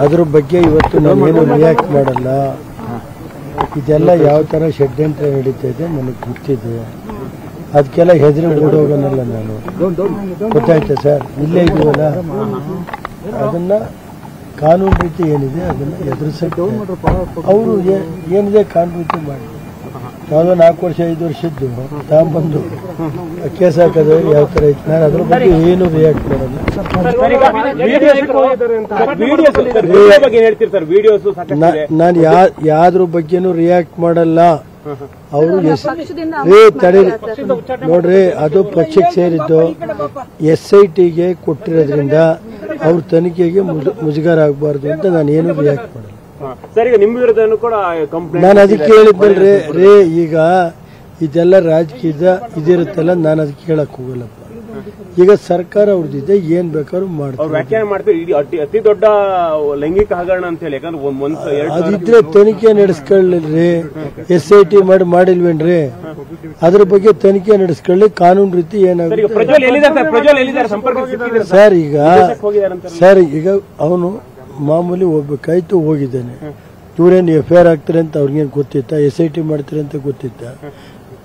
ಅದ್ರ ಬಗ್ಗೆ ಇವತ್ತು ನಾವೇನು ರಿಯಾಕ್ಟ್ ಮಾಡಲ್ಲ. ಇದೆಲ್ಲ ಯಾವ ಥರ ಷಡ್ಯಂತ್ರ ನಡೀತಾ ಇದೆ ನನಗೆ ಗೊತ್ತಿದೆ. ಅದಕ್ಕೆಲ್ಲ ಹೆದರಿ ಓಡೋಗನಲ್ಲ ನಾನು. ಗೊತ್ತಾಯ್ತಾ ಸರ್? ಇಲ್ಲೇ ಇದೀವಲ್ಲ, ಅದನ್ನ ಕಾನೂನು ರೀತಿ ಏನಿದೆ ಅದನ್ನ ಎದುರಿಸಕ್ಕೆ ಅವರು ಏನಿದೆ ಕಾನೂನು ರೀತಿ ಮಾಡಿ. ಯಾವುದೋ 4 ವರ್ಷ 5 ವರ್ಷದ್ದು ತಗೊಂಡ್ಬಂದು ಕೇಸ್ ಹಾಕೋದು ಯಾವ ಥರ ಇತ್ತು. ನಾನು ಅದ್ರ ಬಗ್ಗೆ ಏನು ರಿಯಾಕ್ಟ್ ಮಾಡಲ್ಲ. ನಾನು ಯಾವ್ದ್ರ ಬಗ್ಗೆನೂ ರಿಯಾಕ್ಟ್ ಮಾಡಲ್ಲ. ಅವರು ನೋಡ್ರಿ, ಅದು ಪಕ್ಷಕ್ಕೆ ಸೇರಿದ್ದು SITಗೆ ಕೊಟ್ಟಿರೋದ್ರಿಂದ ಅವ್ರ ತನಿಖೆಗೆ ಮುಜುಗರ ಆಗಬಾರ್ದು ಅಂತ ನಾನು ಏನು ರಿಯಾಕ್ಟ್ ಮಾಡಲ್ಲ. ನಾನು ಅದಕ್ಕೆ ಹೇಳಿದ್ದಲ್ರಿ ಈಗ ಇದೆಲ್ಲ ರಾಜಕೀಯದ ಇದಿರುತ್ತಲ್ಲ, ನಾನು ಅದಕ್ಕೆ ಹೇಳಕ್ ಹೋಗಲ್ಲಪ್ಪ. ಈಗ ಸರ್ಕಾರ ಅವ್ರದ್ದಿದೆ, ಏನ್ ಬೇಕಾದ್ರೂ ಮಾಡ್ತಾರೆ. ಅತಿ ದೊಡ್ಡ ಲೈಂಗಿಕ ಹಗರಣ ಅಂತ ಹೇಳಿ ಅದಿದ್ರೆ ತನಿಖೆ ನಡೆಸ್ಕೊಳ್ಳಿ. SIT ಮಾಡಿಲ್ವೇನ್ರಿ? ಅದ್ರ ಬಗ್ಗೆ ತನಿಖೆ ನಡೆಸ್ಕೊಳ್ಳಿ. ಕಾನೂನು ರೀತಿ ಏನಾಗುತ್ತೆ ಸರ್. ಈಗ ಅವನು ಮಾಮೂಲಿ ಹೋಗ್ಬೇಕಾಯ್ತು, ಹೋಗಿದ್ದಾನೆ. ಇವ್ರೇನು FIR ಆಗ್ತಾರೆ ಅಂತ ಅವ್ರಿಗೇನು ಗೊತ್ತಿತ್ತ? SIT ಮಾಡ್ತಾರೆ ಅಂತ ಗೊತ್ತಿತ್ತ?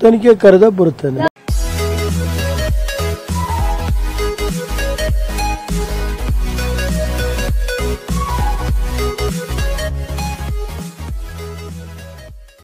ತನಿಖೆ ಕರೆದ ಬರುತ್ತಾನೆ.